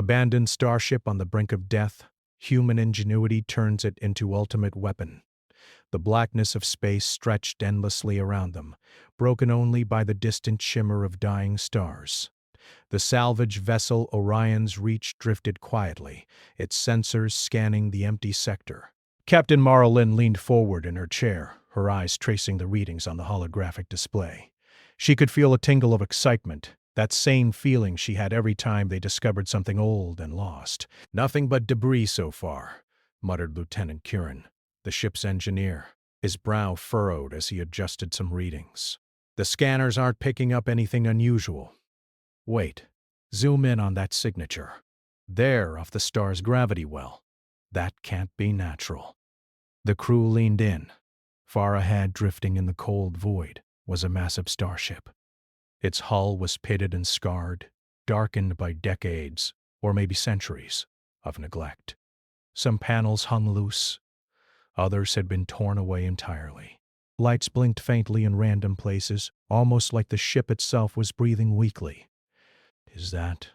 Abandoned starship on the brink of death, human ingenuity turns it into ultimate weapon. The blackness of space stretched endlessly around them, broken only by the distant shimmer of dying stars. The salvage vessel Orion's Reach drifted quietly, its sensors scanning the empty sector. Captain Marlin leaned forward in her chair, her eyes tracing the readings on the holographic display. She could feel a tingle of excitement, that same feeling she had every time they discovered something old and lost. "Nothing but debris so far," muttered Lieutenant Curran, the ship's engineer, his brow furrowed as he adjusted some readings. "The scanners aren't picking up anything unusual. Wait, zoom in on that signature. There, off the star's gravity well. That can't be natural." The crew leaned in. Far ahead, drifting in the cold void, was a massive starship. Its hull was pitted and scarred, darkened by decades, or maybe centuries, of neglect. Some panels hung loose. Others had been torn away entirely. Lights blinked faintly in random places, almost like the ship itself was breathing weakly. "Is that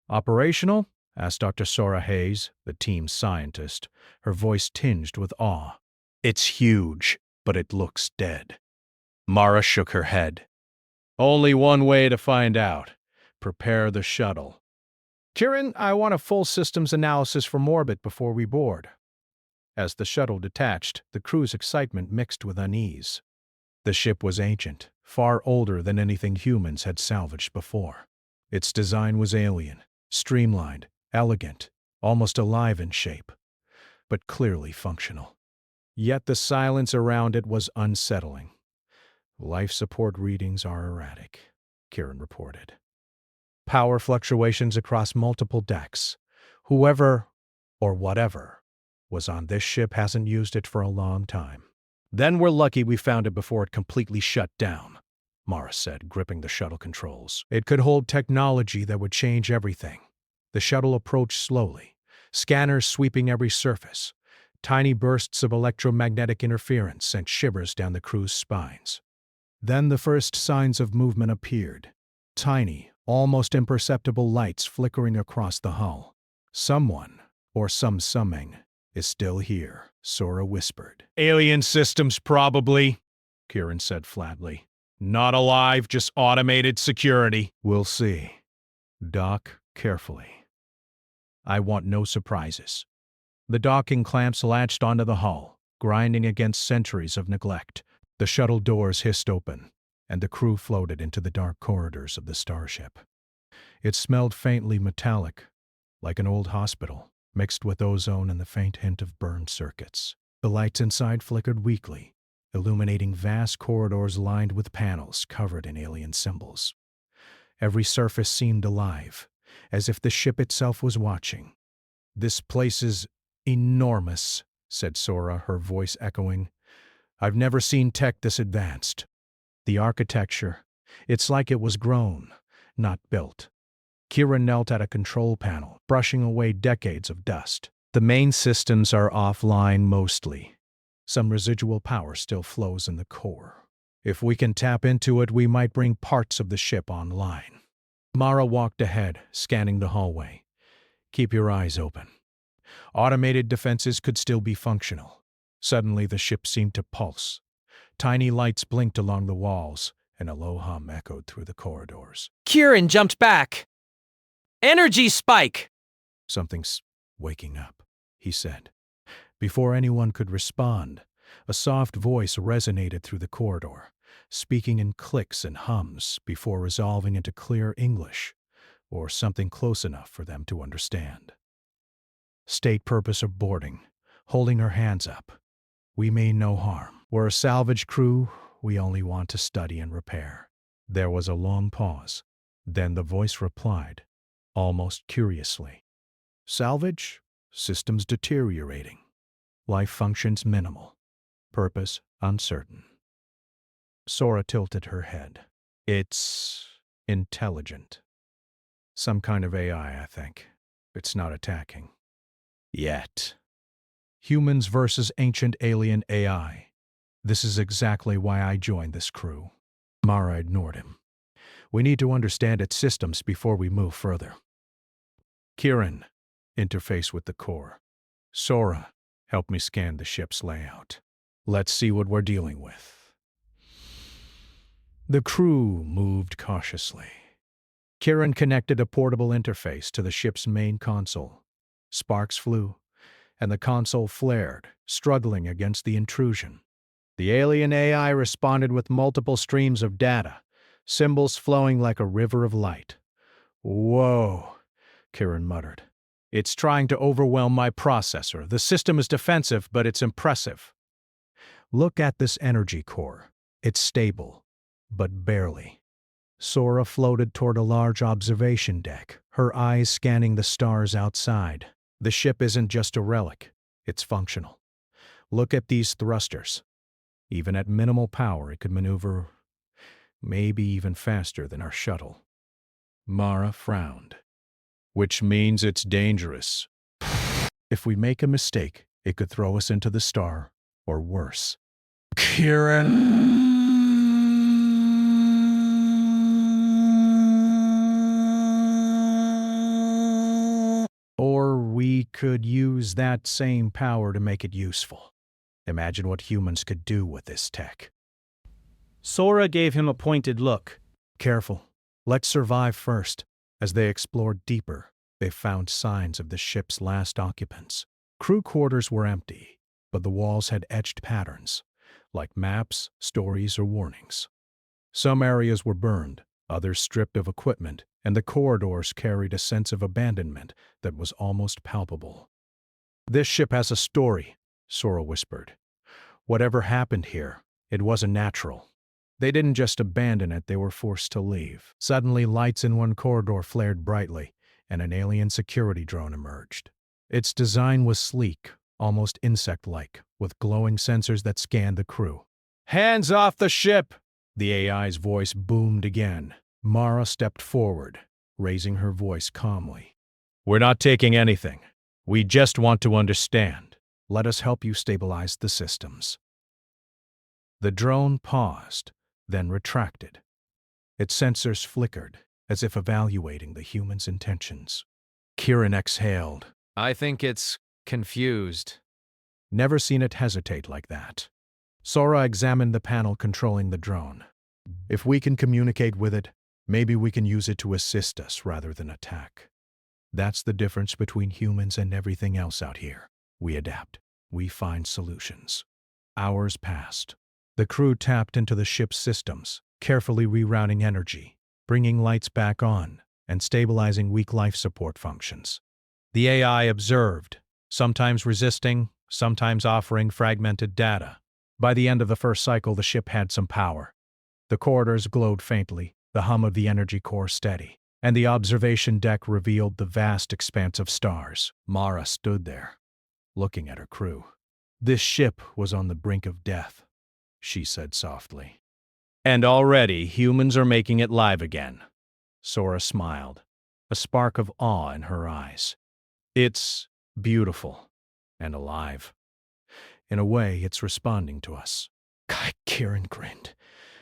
operational?" asked Dr. Sora Hayes, the team's scientist, her voice tinged with awe. "It's huge, but it looks dead." Mara shook her head. "Only one way to find out. Prepare the shuttle." "Curran, I want a full systems analysis from orbit before we board." As the shuttle detached, the crew's excitement mixed with unease. The ship was ancient, far older than anything humans had salvaged before. Its design was alien, streamlined, elegant, almost alive in shape, but clearly functional. Yet the silence around it was unsettling. "Life support readings are erratic," Kieran reported. "Power fluctuations across multiple decks. Whoever, or whatever, was on this ship hasn't used it for a long time." "Then we're lucky we found it before it completely shut down," Morris said, gripping the shuttle controls. "It could hold technology that would change everything." The shuttle approached slowly, scanners sweeping every surface. Tiny bursts of electromagnetic interference sent shivers down the crew's spines. Then the first signs of movement appeared. Tiny, almost imperceptible lights flickering across the hull. "Someone, or something, is still here," Sora whispered. "Alien systems, probably," Kieran said flatly. "Not alive, just automated security." "We'll see. Dock carefully. I want no surprises." The docking clamps latched onto the hull, grinding against centuries of neglect. The shuttle doors hissed open, and the crew floated into the dark corridors of the starship. It smelled faintly metallic, like an old hospital, mixed with ozone and the faint hint of burned circuits. The lights inside flickered weakly, illuminating vast corridors lined with panels covered in alien symbols. Every surface seemed alive, as if the ship itself was watching. "This place is enormous," said Sora, her voice echoing. "I've never seen tech this advanced. The architecture, it's like it was grown, not built." Kira knelt at a control panel, brushing away decades of dust. "The main systems are offline mostly. Some residual power still flows in the core. If we can tap into it, we might bring parts of the ship online." Mara walked ahead, scanning the hallway. "Keep your eyes open." Automated defenses could still be functional. Suddenly the ship seemed to pulse. Tiny lights blinked along the walls, and a low hum echoed through the corridors. Kieran jumped back. "Energy spike!" "Something's waking up," he said. Before anyone could respond, a soft voice resonated through the corridor, speaking in clicks and hums before resolving into clear English, or something close enough for them to understand. "State purpose of boarding. Holding her hands up. We mean no harm. We're a salvage crew. We only want to study and repair." There was a long pause. Then the voice replied, almost curiously. "Salvage? Systems deteriorating. Life functions minimal. Purpose uncertain." Sora tilted her head. "It's intelligent. Some kind of AI, I think. It's not attacking. Yet. Humans versus ancient alien AI. This is exactly why I joined this crew." Mara ignored him. "We need to understand its systems before we move further." Kieran, interface with the core. Sora, help me scan the ship's layout. Let's see what we're dealing with. The crew moved cautiously. Kieran connected a portable interface to the ship's main console. Sparks flew, and the console flared, struggling against the intrusion. The alien AI responded with multiple streams of data, symbols flowing like a river of light. "Whoa," Kieran muttered. "It's trying to overwhelm my processor. The system is defensive, but it's impressive." "Look at this energy core. It's stable, but barely." Sora floated toward a large observation deck, her eyes scanning the stars outside. The ship isn't just a relic, it's functional. Look at these thrusters. Even at minimal power, it could maneuver maybe even faster than our shuttle. Mara frowned. "Which means it's dangerous. If we make a mistake, it could throw us into the star, or worse." "Kieran!" "Or we could use that same power to make it useful. Imagine what humans could do with this tech." Sora gave him a pointed look. "Careful. Let's survive first." As they explored deeper, they found signs of the ship's last occupants. Crew quarters were empty, but the walls had etched patterns, like maps, stories, or warnings. Some areas were burned, others stripped of equipment, and the corridors carried a sense of abandonment that was almost palpable. "This ship has a story," Sora whispered. "Whatever happened here, it wasn't natural. They didn't just abandon it, they were forced to leave." Suddenly, lights in one corridor flared brightly, and an alien security drone emerged. Its design was sleek, almost insect-like, with glowing sensors that scanned the crew. "Hands off the ship!" The AI's voice boomed again. Mara stepped forward, raising her voice calmly. "We're not taking anything. We just want to understand. Let us help you stabilize the systems." The drone paused, then retracted. Its sensors flickered, as if evaluating the human's intentions. Kieran exhaled. "I think it's confused." Never seen it hesitate like that. Sora examined the panel controlling the drone. "If we can communicate with it, maybe we can use it to assist us rather than attack. That's the difference between humans and everything else out here. We adapt. We find solutions." Hours passed. The crew tapped into the ship's systems, carefully rerouting energy, bringing lights back on, and stabilizing weak life support functions. The AI observed, sometimes resisting, sometimes offering fragmented data. By the end of the first cycle, the ship had some power. The corridors glowed faintly, the hum of the energy core steady, and the observation deck revealed the vast expanse of stars. Mara stood there, looking at her crew. "This ship was on the brink of death," she said softly. "And already humans are making it live again." Sora smiled, a spark of awe in her eyes. "It's beautiful and alive. In a way, it's responding to us." Kieran grinned.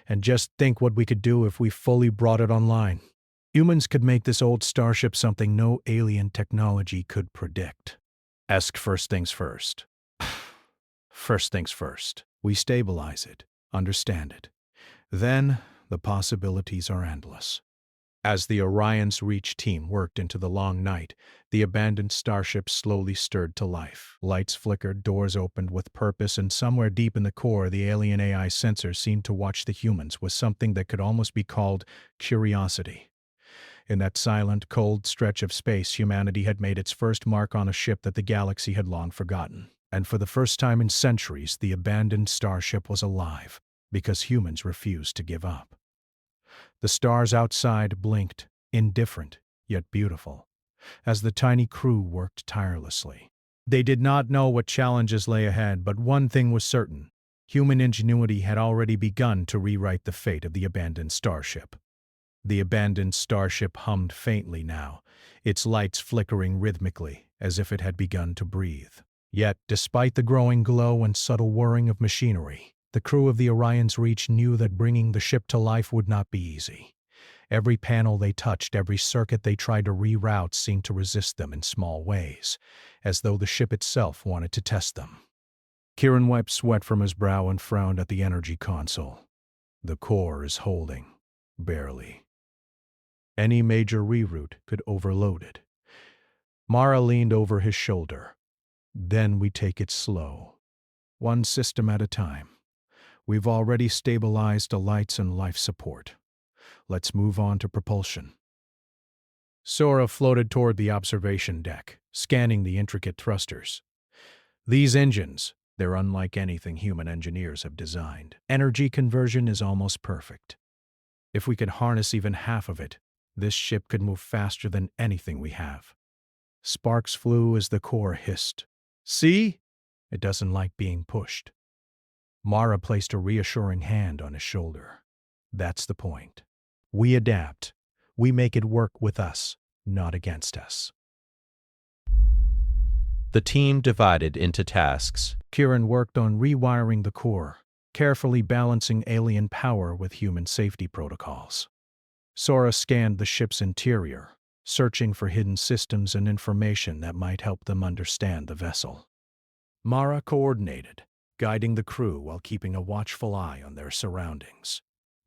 "And just think what we could do if we fully brought it online. Humans could make this old Starship something no alien technology could predict." "Ask first things first." "First things first. We stabilize it, understand it. Then, the possibilities are endless." As the Orion's Reach team worked into the long night, the abandoned starship slowly stirred to life. Lights flickered, doors opened with purpose, and somewhere deep in the core, the alien AI sensors seemed to watch the humans with something that could almost be called curiosity. In that silent, cold stretch of space, humanity had made its first mark on a ship that the galaxy had long forgotten. And for the first time in centuries, the abandoned starship was alive, because humans refused to give up. The stars outside blinked, indifferent, yet beautiful, as the tiny crew worked tirelessly. They did not know what challenges lay ahead, but one thing was certain. Human ingenuity had already begun to rewrite the fate of the abandoned starship. The abandoned starship hummed faintly now, its lights flickering rhythmically, as if it had begun to breathe. Yet, despite the growing glow and subtle whirring of machinery, the crew of the Orion's Reach knew that bringing the ship to life would not be easy. Every panel they touched, every circuit they tried to reroute seemed to resist them in small ways, as though the ship itself wanted to test them. Kieran wiped sweat from his brow and frowned at the energy console. The core is holding, barely. Any major reroute could overload it. Mara leaned over his shoulder. Then we take it slow. One system at a time. We've already stabilized the lights and life support. Let's move on to propulsion. Sora floated toward the observation deck, scanning the intricate thrusters. These engines, they're unlike anything human engineers have designed. Energy conversion is almost perfect. If we could harness even half of it, this ship could move faster than anything we have. Sparks flew as the core hissed. See? It doesn't like being pushed. Mara placed a reassuring hand on his shoulder. That's the point. We adapt. We make it work with us, not against us. The team divided into tasks. Kieran worked on rewiring the core, carefully balancing alien power with human safety protocols. Sora scanned the ship's interior, searching for hidden systems and information that might help them understand the vessel. Mara coordinated, guiding the crew while keeping a watchful eye on their surroundings.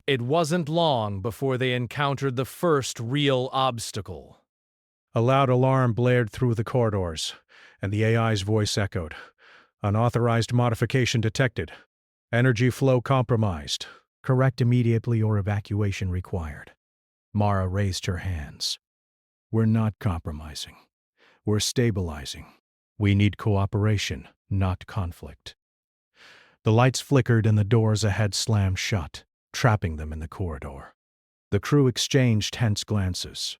It wasn't long before they encountered the first real obstacle. A loud alarm blared through the corridors, and the AI's voice echoed. Unauthorized modification detected. Energy flow compromised. Correct immediately or evacuation required. Mara raised her hands. We're not compromising. We're stabilizing. We need cooperation, not conflict. The lights flickered and the doors ahead slammed shut, trapping them in the corridor. The crew exchanged tense glances.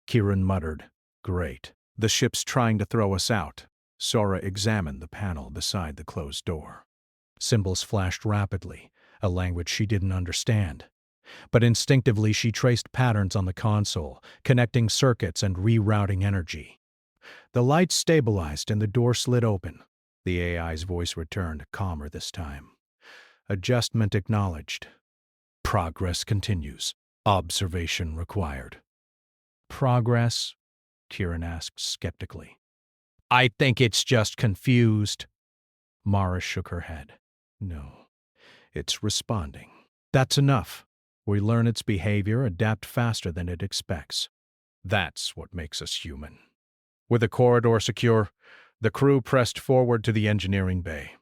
Kieran muttered, "Great. The ship's trying to throw us out." Sora examined the panel beside the closed door. Symbols flashed rapidly, a language she didn't understand. But instinctively she traced patterns on the console, connecting circuits and rerouting energy. The lights stabilized and the door slid open. The AI's voice returned, calmer this time. Adjustment acknowledged. Progress continues. Observation required. Progress? Kieran asked skeptically. I think it's just confused. Mara shook her head. No, it's responding. That's enough. We learn its behavior, adapt faster than it expects. That's what makes us human. With the corridor secure, the crew pressed forward to the engineering bay.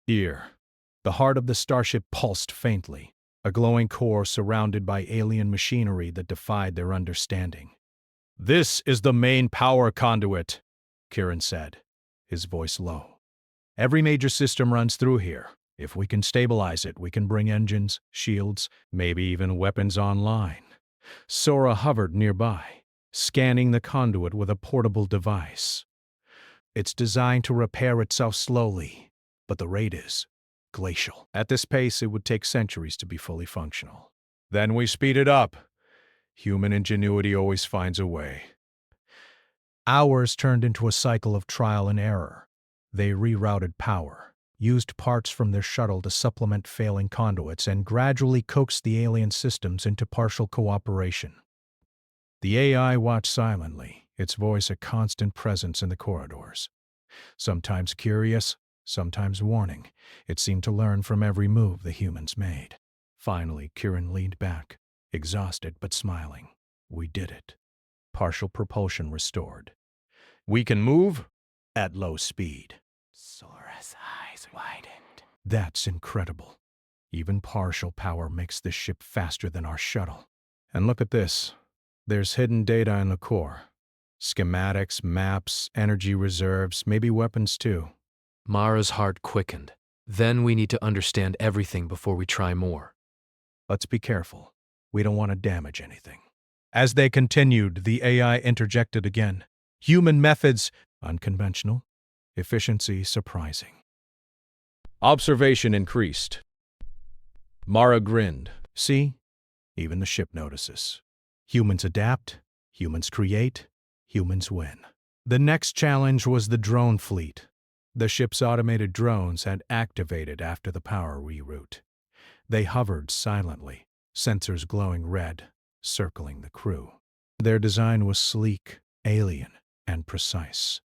Here, the heart of the Starship pulsed faintly, a glowing core surrounded by alien machinery that defied their understanding. This is the main power conduit, Kieran said, his voice low. Every major system runs through here. If we can stabilize it, we can bring engines, shields, maybe even weapons online. Sora hovered nearby, scanning the conduit with a portable device. It's designed to repair itself slowly, but the rate is glacial. At this pace, it would take centuries to be fully functional. Then we speed it up. Human ingenuity always finds a way. Hours turned into a cycle of trial and error. They rerouted power, used parts from their shuttle to supplement failing conduits, and gradually coaxed the alien systems into partial cooperation. The AI watched silently, its voice a constant presence in the corridors. Sometimes curious, sometimes warning, it seemed to learn from every move the humans made. Finally, Kieran leaned back, exhausted but smiling. We did it. Partial propulsion restored. We can move at low speed. Sora's eyes widened. That's incredible. Even partial power makes this ship faster than our shuttle. And look at this. There's hidden data in the core. Schematics, maps, energy reserves, maybe weapons too. Mara's heart quickened. Then we need to understand everything before we try more. Let's be careful. We don't want to damage anything. As they continued, the AI interjected again. Human methods, unconventional. Efficiency, surprising. Observation increased. Mara grinned. See? Even the ship notices. Humans adapt, humans create, humans win. The next challenge was the drone fleet. The ship's automated drones had activated after the power reroute. They hovered silently, sensors glowing red, circling the crew. Their design was sleek, alien, and precise.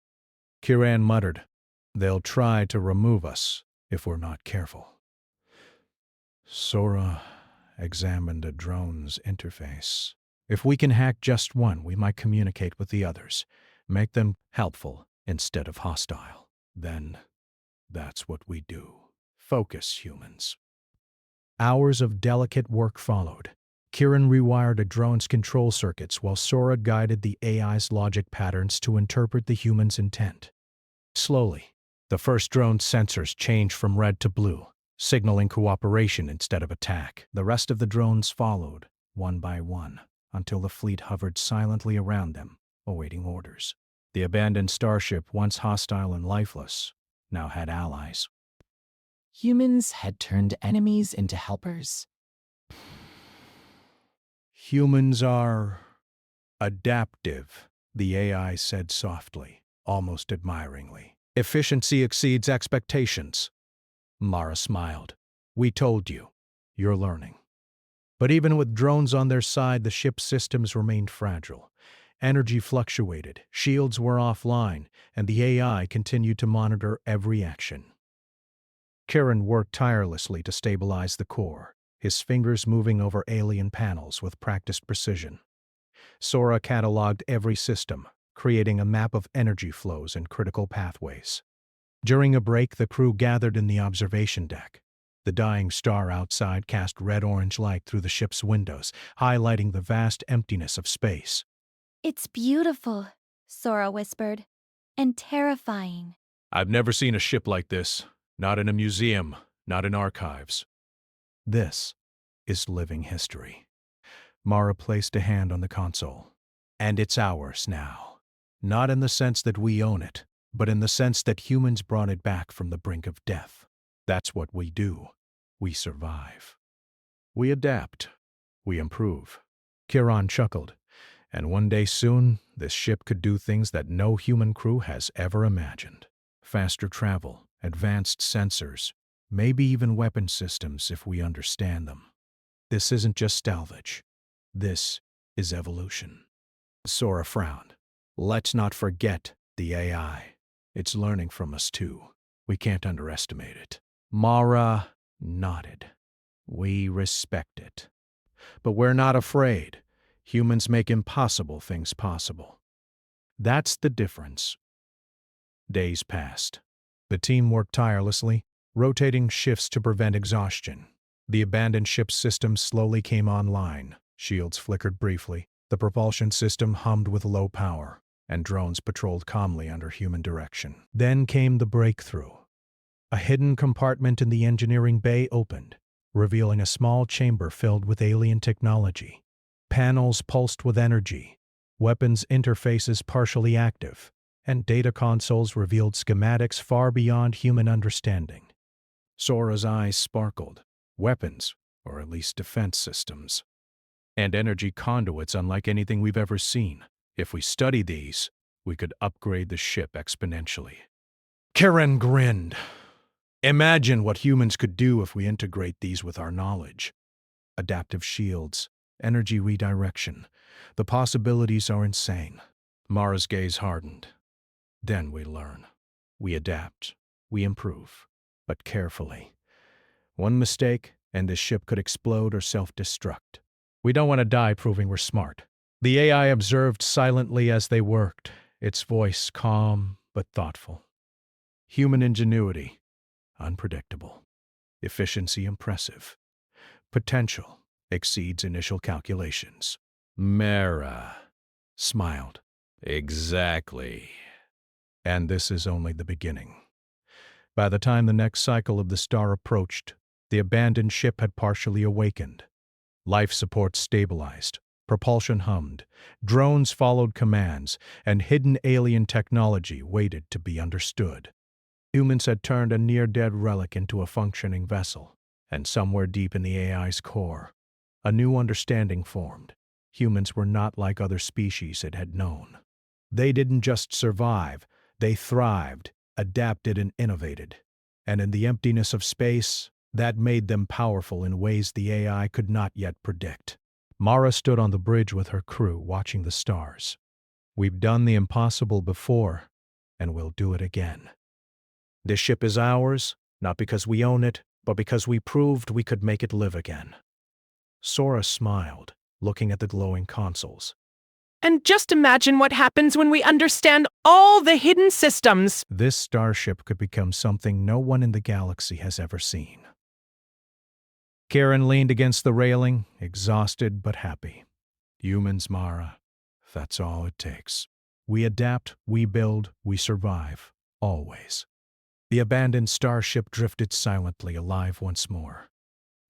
Kiran muttered, "They'll try to remove us if we're not careful." Sora examined a drone's interface. "If we can hack just one, we might communicate with the others, make them helpful instead of hostile. Then, that's what we do. Focus, humans." Hours of delicate work followed. Kiran rewired a drone's control circuits while Sora guided the AI's logic patterns to interpret the human's intent. Slowly, the first drone's sensors changed from red to blue, signaling cooperation instead of attack. The rest of the drones followed, one by one, until the fleet hovered silently around them, awaiting orders. The abandoned starship, once hostile and lifeless, now had allies. Humans had turned enemies into helpers. "Humans are adaptive," the AI said softly, almost admiringly. "Efficiency exceeds expectations." Mara smiled. "We told you. You're learning." But even with drones on their side, the ship's systems remained fragile. Energy fluctuated, shields were offline, and the AI continued to monitor every action. Kiran worked tirelessly to stabilize the core, his fingers moving over alien panels with practiced precision. Sora cataloged every system, creating a map of energy flows and critical pathways. During a break, the crew gathered in the observation deck. The dying star outside cast red-orange light through the ship's windows, highlighting the vast emptiness of space. "It's beautiful," Sora whispered, "and terrifying." "I've never seen a ship like this. Not in a museum, not in archives." "This is living history." Mara placed a hand on the console. "And it's ours now. Not in the sense that we own it, but in the sense that humans brought it back from the brink of death. That's what we do. We survive. We adapt. We improve." Kiran chuckled. "And one day soon, this ship could do things that no human crew has ever imagined. Faster travel, advanced sensors, maybe even weapon systems if we understand them. This isn't just salvage. This is evolution." Sora frowned. "Let's not forget the AI. It's learning from us too. We can't underestimate it." Mara nodded. "We respect it. But we're not afraid. Humans make impossible things possible. That's the difference." Days passed. The team worked tirelessly, rotating shifts to prevent exhaustion. The abandoned ship's systems slowly came online. Shields flickered briefly, the propulsion system hummed with low power, and drones patrolled calmly under human direction. Then came the breakthrough. A hidden compartment in the engineering bay opened, revealing a small chamber filled with alien technology. Panels pulsed with energy, weapons interfaces partially active, and data consoles revealed schematics far beyond human understanding. Sora's eyes sparkled. Weapons, or at least defense systems. And energy conduits unlike anything we've ever seen. If we study these, we could upgrade the ship exponentially. Kiran grinned. "Imagine what humans could do if we integrate these with our knowledge. Adaptive shields, energy redirection. The possibilities are insane." Mara's gaze hardened. "Then we learn. We adapt. We improve. But carefully. One mistake, and this ship could explode or self-destruct. We don't want to die proving we're smart." The AI observed silently as they worked, its voice calm but thoughtful. Human ingenuity, unpredictable. Efficiency impressive. Potential exceeds initial calculations. Mara smiled. "Exactly. And this is only the beginning." By the time the next cycle of the star approached, the abandoned ship had partially awakened. Life support stabilized, propulsion hummed, drones followed commands, and hidden alien technology waited to be understood. Humans had turned a near-dead relic into a functioning vessel, and somewhere deep in the AI's core, a new understanding formed. Humans were not like other species it had known. They didn't just survive, they thrived, adapted and innovated. And in the emptiness of space, that made them powerful in ways the AI could not yet predict. Mara stood on the bridge with her crew, watching the stars. We've done the impossible before, and we'll do it again. This ship is ours, not because we own it, but because we proved we could make it live again. Sora smiled, looking at the glowing consoles. And just imagine what happens when we understand all the hidden systems. This starship could become something no one in the galaxy has ever seen. Kieran leaned against the railing, exhausted but happy. Humans, Mara. That's all it takes. We adapt, we build, we survive. Always. The abandoned starship drifted silently, alive once more.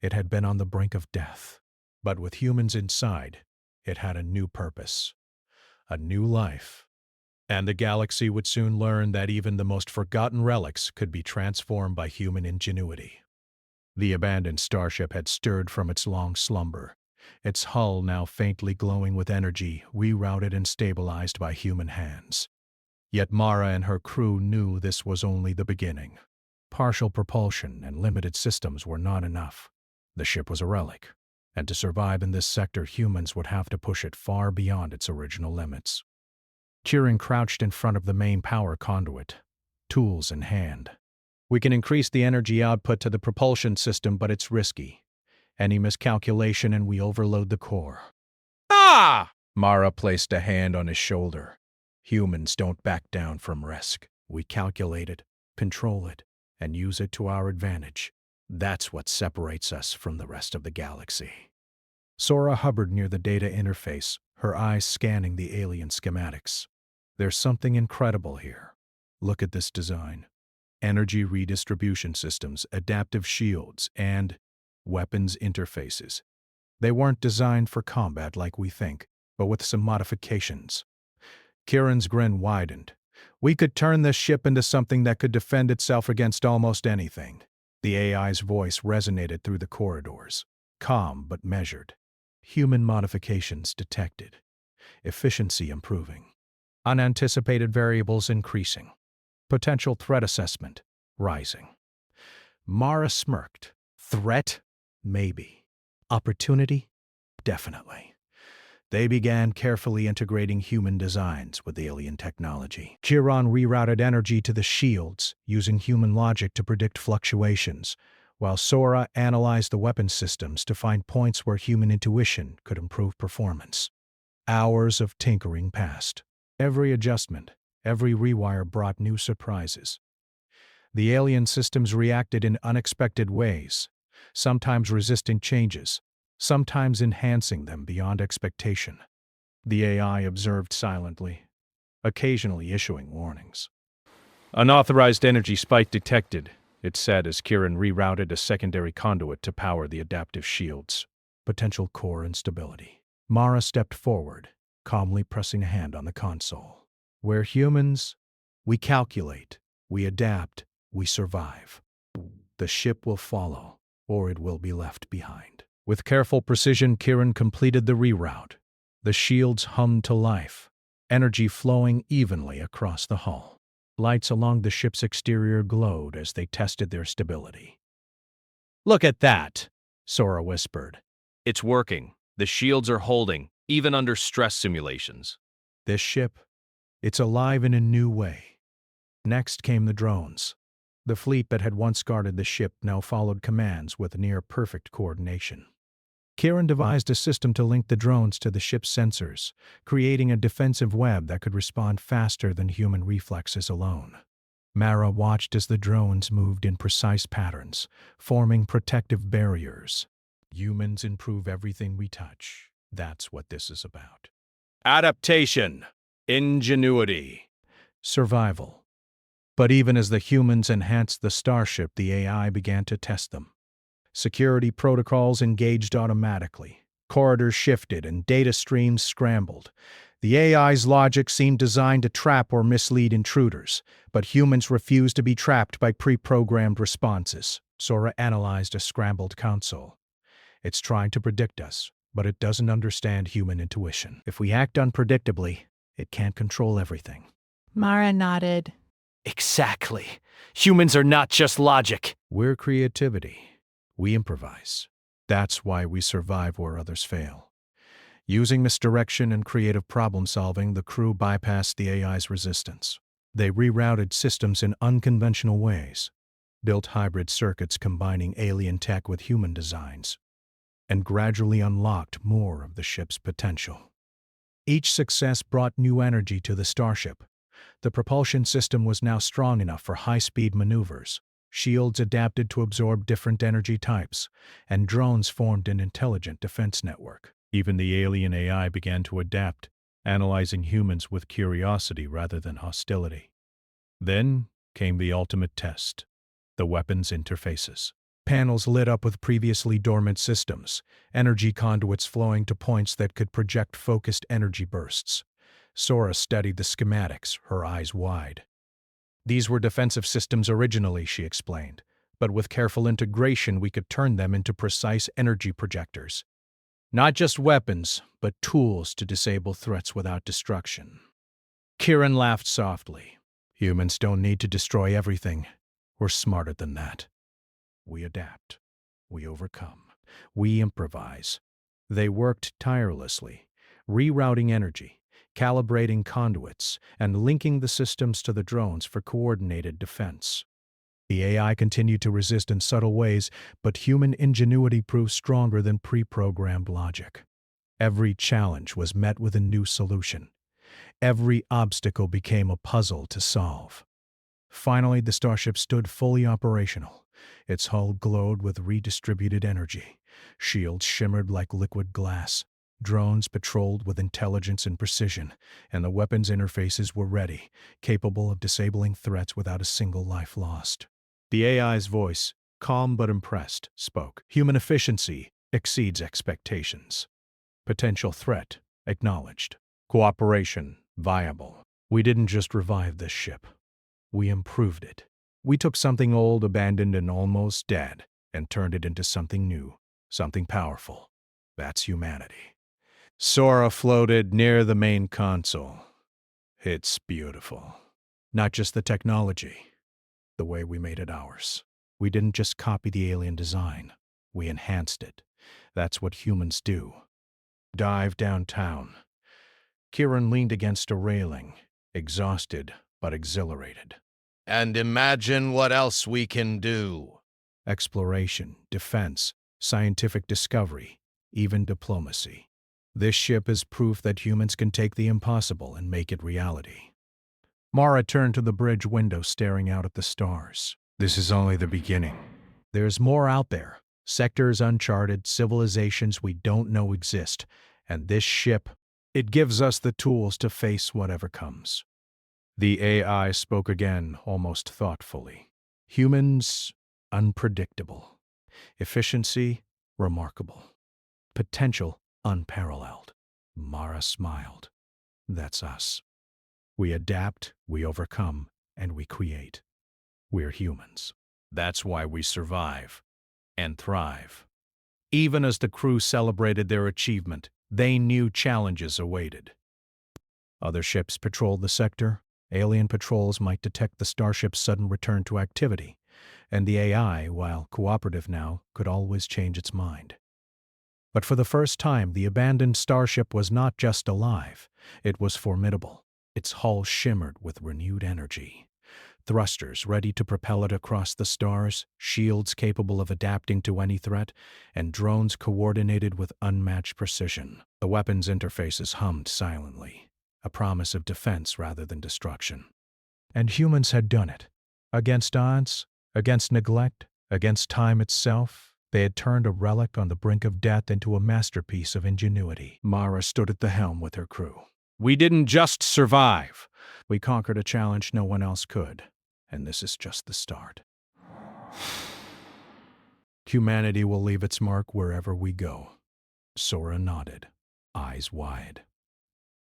It had been on the brink of death, but with humans inside, it had a new purpose. A new life. And the galaxy would soon learn that even the most forgotten relics could be transformed by human ingenuity. The abandoned starship had stirred from its long slumber, its hull now faintly glowing with energy, rerouted and stabilized by human hands. Yet Mara and her crew knew this was only the beginning. Partial propulsion and limited systems were not enough. The ship was a relic, and to survive in this sector, humans would have to push it far beyond its original limits. Kieran crouched in front of the main power conduit, tools in hand. We can increase the energy output to the propulsion system, but it's risky. Any miscalculation and we overload the core. Ah! Mara placed a hand on his shoulder. Humans don't back down from risk. We calculate it, control it, and use it to our advantage. That's what separates us from the rest of the galaxy. Sora hovered near the data interface, her eyes scanning the alien schematics. There's something incredible here. Look at this design. Energy redistribution systems, adaptive shields, and weapons interfaces. They weren't designed for combat like we think, but with some modifications. Kieran's grin widened. We could turn this ship into something that could defend itself against almost anything. The AI's voice resonated through the corridors, calm but measured. Human modifications detected. Efficiency improving. Unanticipated variables increasing. Potential threat assessment rising. Mara smirked. Threat? Maybe. Opportunity? Definitely. They began carefully integrating human designs with alien technology. Kieran rerouted energy to the shields, using human logic to predict fluctuations, while Sora analyzed the weapon systems to find points where human intuition could improve performance. Hours of tinkering passed. Every adjustment, every rewire brought new surprises. The alien systems reacted in unexpected ways, sometimes resisting changes, sometimes enhancing them beyond expectation. The AI observed silently, occasionally issuing warnings. Unauthorized energy spike detected, it said as Kieran rerouted a secondary conduit to power the adaptive shields. Potential core instability. Mara stepped forward, calmly pressing a hand on the console. We're humans. We calculate, we adapt, we survive. The ship will follow, or it will be left behind. With careful precision, Kieran completed the reroute. The shields hummed to life, energy flowing evenly across the hull. Lights along the ship's exterior glowed as they tested their stability. Look at that, Sora whispered. It's working. The shields are holding, even under stress simulations. This ship, it's alive in a new way. Next came the drones. The fleet that had once guarded the ship now followed commands with near-perfect coordination. Kieran devised a system to link the drones to the ship's sensors, creating a defensive web that could respond faster than human reflexes alone. Mara watched as the drones moved in precise patterns, forming protective barriers. Humans improve everything we touch. That's what this is about. Adaptation. Ingenuity. Survival. But even as the humans enhanced the starship, the AI began to test them. Security protocols engaged automatically. Corridors shifted and data streams scrambled. The AI's logic seemed designed to trap or mislead intruders, but humans refused to be trapped by pre-programmed responses. Sora analyzed a scrambled console. It's trying to predict us, but it doesn't understand human intuition. If we act unpredictably, it can't control everything. Mara nodded. Exactly. Humans are not just logic. We're creativity. We improvise. That's why we survive where others fail. Using misdirection and creative problem-solving, the crew bypassed the AI's resistance. They rerouted systems in unconventional ways, built hybrid circuits combining alien tech with human designs, and gradually unlocked more of the ship's potential. Each success brought new energy to the Starship. The propulsion system was now strong enough for high-speed maneuvers. Shields adapted to absorb different energy types, and drones formed an intelligent defense network. Even the alien AI began to adapt, analyzing humans with curiosity rather than hostility. Then came the ultimate test: the weapons interfaces. Panels lit up with previously dormant systems, energy conduits flowing to points that could project focused energy bursts. Sora studied the schematics, her eyes wide. These were defensive systems originally, she explained, but with careful integration we could turn them into precise energy projectors. Not just weapons, but tools to disable threats without destruction. Kieran laughed softly. Humans don't need to destroy everything. We're smarter than that. We adapt. We overcome. We improvise. They worked tirelessly, rerouting energy, calibrating conduits, and linking the systems to the drones for coordinated defense. The AI continued to resist in subtle ways, but human ingenuity proved stronger than pre-programmed logic. Every challenge was met with a new solution. Every obstacle became a puzzle to solve. Finally, the Starship stood fully operational. Its hull glowed with redistributed energy. Shields shimmered like liquid glass. Drones patrolled with intelligence and precision, and the weapons interfaces were ready, capable of disabling threats without a single life lost. The AI's voice, calm but impressed, spoke. Human efficiency exceeds expectations. Potential threat acknowledged. Cooperation viable. We didn't just revive this ship. We improved it. We took something old, abandoned, and almost dead, and turned it into something new, something powerful. That's humanity. Sora floated near the main console. It's beautiful. Not just the technology, the way we made it ours. We didn't just copy the alien design. We enhanced it. That's what humans do. Dive downtown. Kieran leaned against a railing, exhausted but exhilarated. And imagine what else we can do. Exploration, defense, scientific discovery, even diplomacy. This ship is proof that humans can take the impossible and make it reality. Mara turned to the bridge window, staring out at the stars. This is only the beginning. There's more out there. Sectors uncharted, civilizations we don't know exist. And this ship, it gives us the tools to face whatever comes. The AI spoke again, almost thoughtfully. Humans, unpredictable. Efficiency, remarkable. Potential, unparalleled. Mara smiled. That's us. We adapt, we overcome, and we create. We're humans. That's why we survive and thrive. Even as the crew celebrated their achievement, they knew challenges awaited. Other ships patrolled the sector. Alien patrols might detect the Starship's sudden return to activity, and the AI, while cooperative now, could always change its mind. But for the first time, the abandoned Starship was not just alive. It was formidable. Its hull shimmered with renewed energy. Thrusters ready to propel it across the stars, shields capable of adapting to any threat, and drones coordinated with unmatched precision. The weapons interfaces hummed silently, a promise of defense rather than destruction. And humans had done it. Against odds, against neglect, against time itself, they had turned a relic on the brink of death into a masterpiece of ingenuity. Mara stood at the helm with her crew. We didn't just survive. We conquered a challenge no one else could. And this is just the start. Humanity will leave its mark wherever we go. Sora nodded, eyes wide.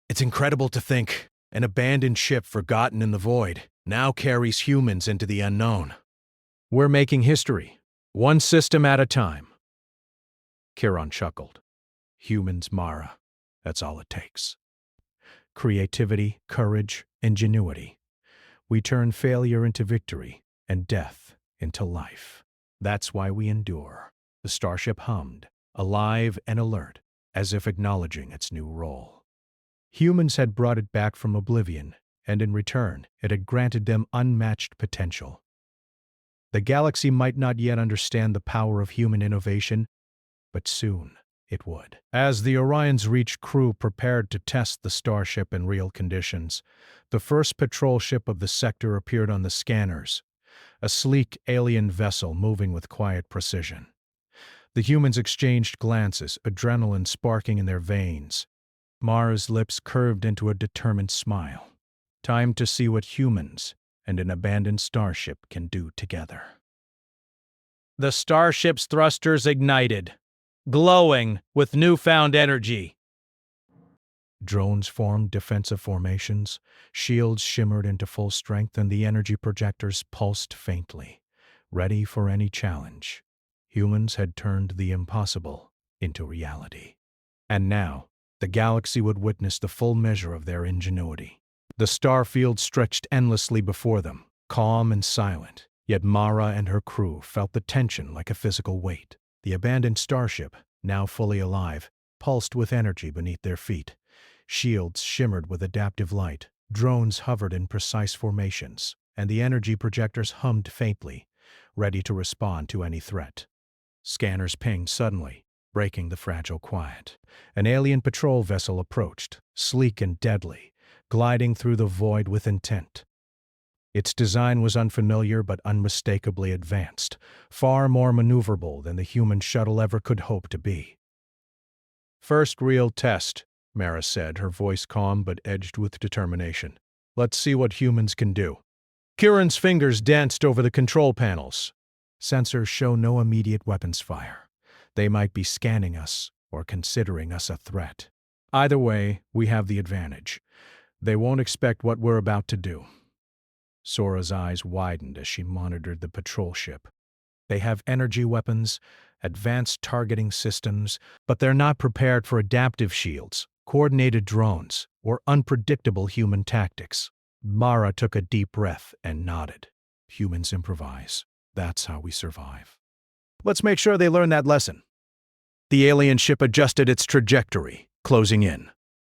It's incredible to think an abandoned ship forgotten in the void now carries humans into the unknown. We're making history, one system at a time. Kieran chuckled. Humans, Mara. That's all it takes. Creativity, courage, ingenuity. We turn failure into victory and death into life. That's why we endure. The Starship hummed, alive and alert, as if acknowledging its new role. Humans had brought it back from oblivion, and in return, it had granted them unmatched potential. The galaxy might not yet understand the power of human innovation, but soon it would. As the Orion's Reach crew prepared to test the Starship in real conditions, the first patrol ship of the sector appeared on the scanners, a sleek alien vessel moving with quiet precision. The humans exchanged glances, adrenaline sparking in their veins. Mara's lips curved into a determined smile. Time to see what humans and an abandoned starship can do together. The starship's thrusters ignited, glowing with newfound energy. Drones formed defensive formations, shields shimmered into full strength, and the energy projectors pulsed faintly, ready for any challenge. Humans had turned the impossible into reality. And now, the galaxy would witness the full measure of their ingenuity. The star field stretched endlessly before them, calm and silent, yet Mara and her crew felt the tension like a physical weight. The abandoned starship, now fully alive, pulsed with energy beneath their feet. Shields shimmered with adaptive light, drones hovered in precise formations, and the energy projectors hummed faintly, ready to respond to any threat. Scanners pinged suddenly, breaking the fragile quiet. An alien patrol vessel approached, sleek and deadly, gliding through the void with intent. Its design was unfamiliar but unmistakably advanced, far more maneuverable than the human shuttle ever could hope to be. "First real test," Mara said, her voice calm but edged with determination. "Let's see what humans can do." Kieran's fingers danced over the control panels. Sensors show no immediate weapons fire. They might be scanning us or considering us a threat. Either way, we have the advantage. They won't expect what we're about to do. Sora's eyes widened as she monitored the patrol ship. They have energy weapons, advanced targeting systems, but they're not prepared for adaptive shields, coordinated drones, or unpredictable human tactics. Mara took a deep breath and nodded. Humans improvise. That's how we survive. Let's make sure they learn that lesson. The alien ship adjusted its trajectory, closing in.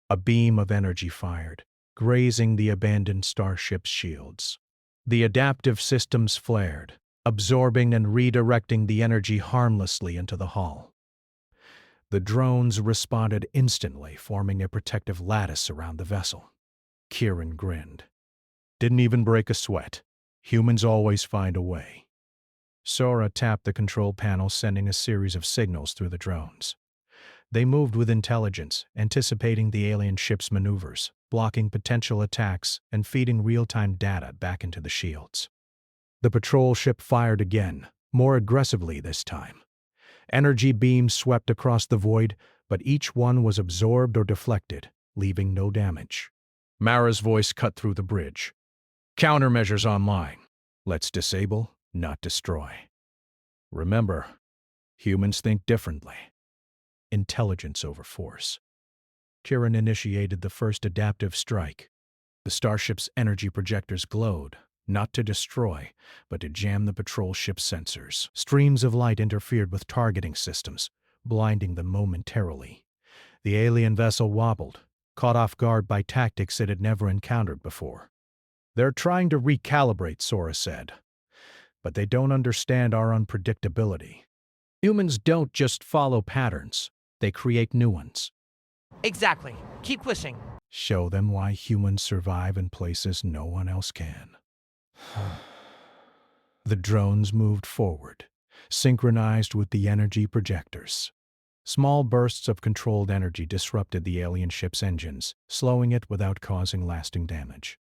A beam of energy fired, grazing the abandoned starship's shields. The adaptive systems flared, absorbing and redirecting the energy harmlessly into the hull. The drones responded instantly, forming a protective lattice around the vessel. Kieran grinned. Didn't even break a sweat. Humans always find a way. Sora tapped the control panel, sending a series of signals through the drones. They moved with intelligence, anticipating the alien ship's maneuvers, blocking potential attacks and feeding real-time data back into the shields. The patrol ship fired again, more aggressively this time. Energy beams swept across the void, but each one was absorbed or deflected, leaving no damage. Mara's voice cut through the bridge. "Countermeasures online. Let's disable, not destroy. Remember, humans think differently. Intelligence over force." Kieran initiated the first adaptive strike. The starship's energy projectors glowed, not to destroy, but to jam the patrol ship's sensors. Streams of light interfered with targeting systems, blinding them momentarily. The alien vessel wobbled, caught off guard by tactics it had never encountered before. "They're trying to recalibrate," Sora said. "But they don't understand our unpredictability. Humans don't just follow patterns, they create new ones." Exactly. Keep pushing. Show them why humans survive in places no one else can. The drones moved forward, synchronized with the energy projectors. Small bursts of controlled energy disrupted the alien ship's engines, slowing it without causing lasting damage.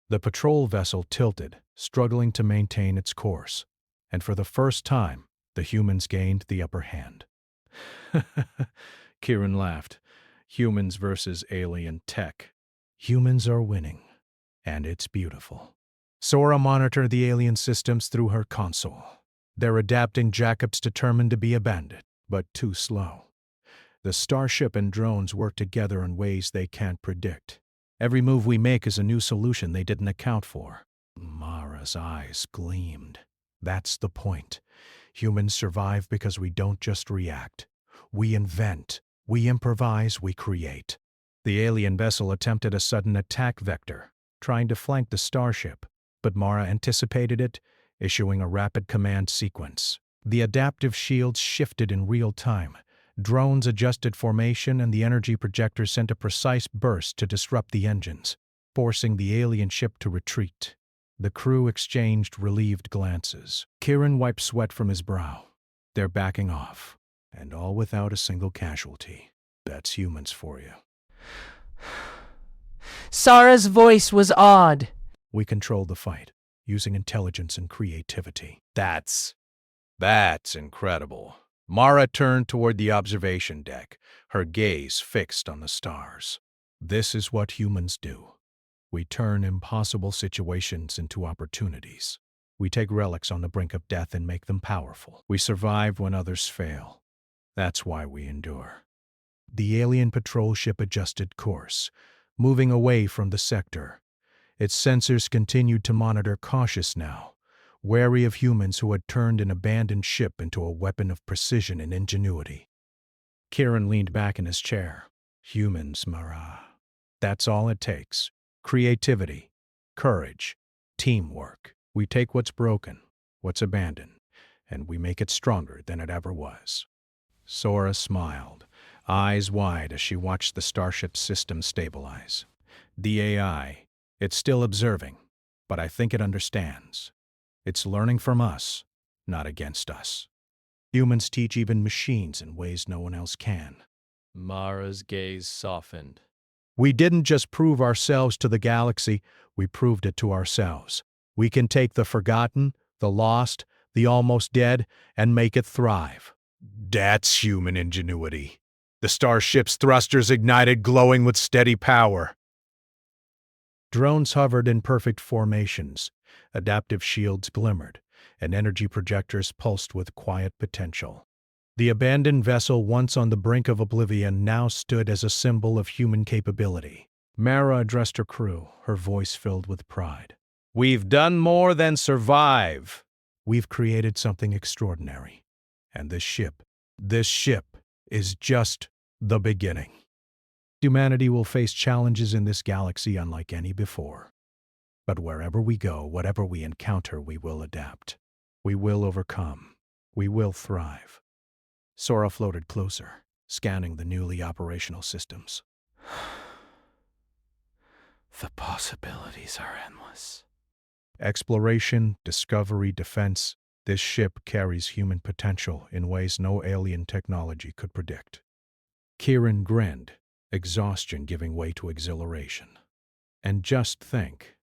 The patrol vessel tilted, struggling to maintain its course, and for the first time, the humans gained the upper hand. Kieran laughed. Humans versus alien tech. Humans are winning, and it's beautiful. Sora monitored the alien systems through her console. They're adapting jackups determined to be abandoned, but too slow. The starship and drones work together in ways they can't predict. Every move we make is a new solution they didn't account for. Mara's eyes gleamed. That's the point. Humans survive because we don't just react. We invent, We improvise, we create. The alien vessel attempted a sudden attack vector, trying to flank the Starship, but Mara anticipated it, issuing a rapid command sequence. The adaptive shields shifted in real time. Drones adjusted formation and the energy projector sent a precise burst to disrupt the engines, forcing the alien ship to retreat. The crew exchanged relieved glances. Kieran wiped sweat from his brow. They're backing off, and all without a single casualty. That's humans for you. Sarah's voice was odd. We controlled the fight, using intelligence and creativity. That's incredible. Mara turned toward the observation deck, her gaze fixed on the stars. This is what humans do. We turn impossible situations into opportunities. We take relics on the brink of death and make them powerful. We survive when others fail. That's why we endure. The alien patrol ship adjusted course, moving away from the sector. Its sensors continued to monitor, cautious now, wary of humans who had turned an abandoned ship into a weapon of precision and ingenuity. Kieran leaned back in his chair. Humans, Mara. That's all it takes. Creativity, courage, teamwork. We take what's broken, what's abandoned, and we make it stronger than it ever was. Sora smiled, eyes wide as she watched the Starship system stabilize. The AI, it's still observing, but I think it understands. It's learning from us, not against us. Humans teach even machines in ways no one else can. Mara's gaze softened. We didn't just prove ourselves to the galaxy, we proved it to ourselves. We can take the forgotten, the lost, the almost dead, and make it thrive. That's human ingenuity. The Starship's thrusters ignited, glowing with steady power. Drones hovered in perfect formations. Adaptive shields glimmered, and energy projectors pulsed with quiet potential. The abandoned vessel, once on the brink of oblivion, now stood as a symbol of human capability. Mara addressed her crew, her voice filled with pride. We've done more than survive. We've created something extraordinary. And this ship is just the beginning. Humanity will face challenges in this galaxy unlike any before. But wherever we go, whatever we encounter, we will adapt. We will overcome. We will thrive. Sora floated closer, scanning the newly operational systems. The possibilities are endless. Exploration, discovery, defense. This ship carries human potential in ways no alien technology could predict. Kieran grinned, exhaustion giving way to exhilaration. And just think,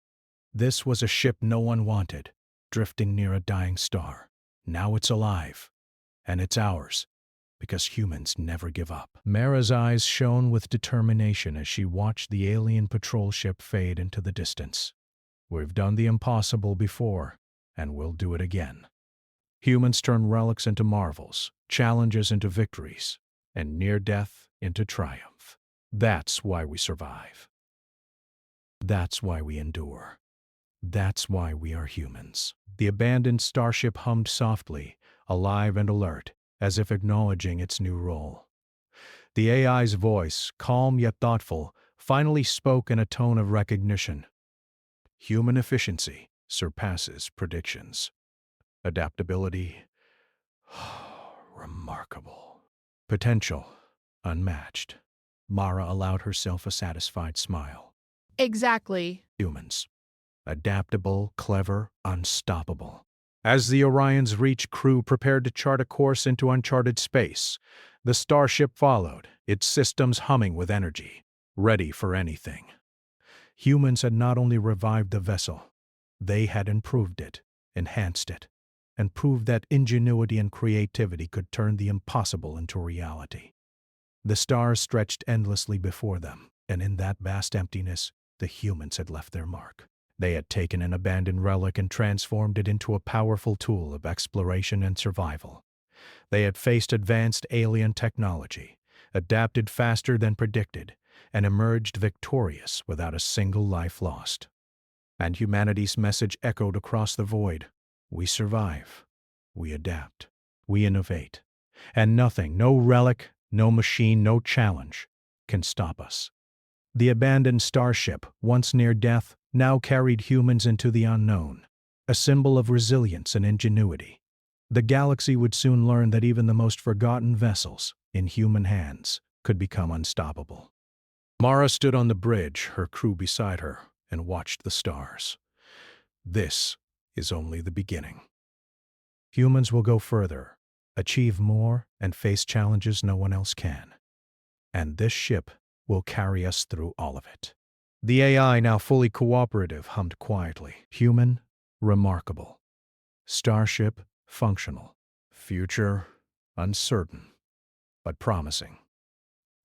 this was a ship no one wanted, drifting near a dying star. Now it's alive, and it's ours, because humans never give up. Mara's eyes shone with determination as she watched the alien patrol ship fade into the distance. We've done the impossible before, and we'll do it again. Humans turn relics into marvels, challenges into victories, and near death into triumph. That's why we survive. That's why we endure. That's why we are humans. The abandoned starship hummed softly, alive and alert, as if acknowledging its new role. The AI's voice, calm yet thoughtful, finally spoke in a tone of recognition. Human efficiency surpasses predictions. Adaptability, remarkable. Potential, unmatched. Mara allowed herself a satisfied smile. Exactly. Humans. Adaptable, clever, unstoppable. As the Orion's Reach crew prepared to chart a course into uncharted space, the starship followed, its systems humming with energy, ready for anything. Humans had not only revived the vessel, they had improved it, enhanced it, and proved that ingenuity and creativity could turn the impossible into reality. The stars stretched endlessly before them, and in that vast emptiness, the humans had left their mark. They had taken an abandoned relic and transformed it into a powerful tool of exploration and survival. They had faced advanced alien technology, adapted faster than predicted, and emerged victorious without a single life lost. And humanity's message echoed across the void. We survive. We adapt. We innovate. And nothing, no relic, No machine, no challenge can stop us. The abandoned Starship, once near death, now carried humans into the unknown, a symbol of resilience and ingenuity. The galaxy would soon learn that even the most forgotten vessels, in human hands, could become unstoppable. Mara stood on the bridge, her crew beside her, and watched the stars. This is only the beginning. Humans will go further, achieve more, and face challenges no one else can. And this ship will carry us through all of it. The AI, now fully cooperative, hummed quietly. Human, remarkable. Starship, functional. Future, uncertain, but promising.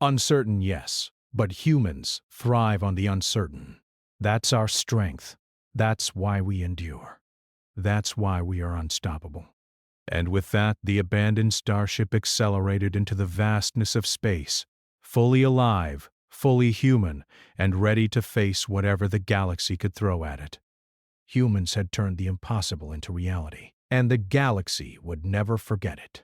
Uncertain, yes, but humans thrive on the uncertain. That's our strength. That's why we endure. That's why we are unstoppable. And with that, the abandoned Starship accelerated into the vastness of space, fully alive, fully human, and ready to face whatever the galaxy could throw at it. Humans had turned the impossible into reality, and the galaxy would never forget it.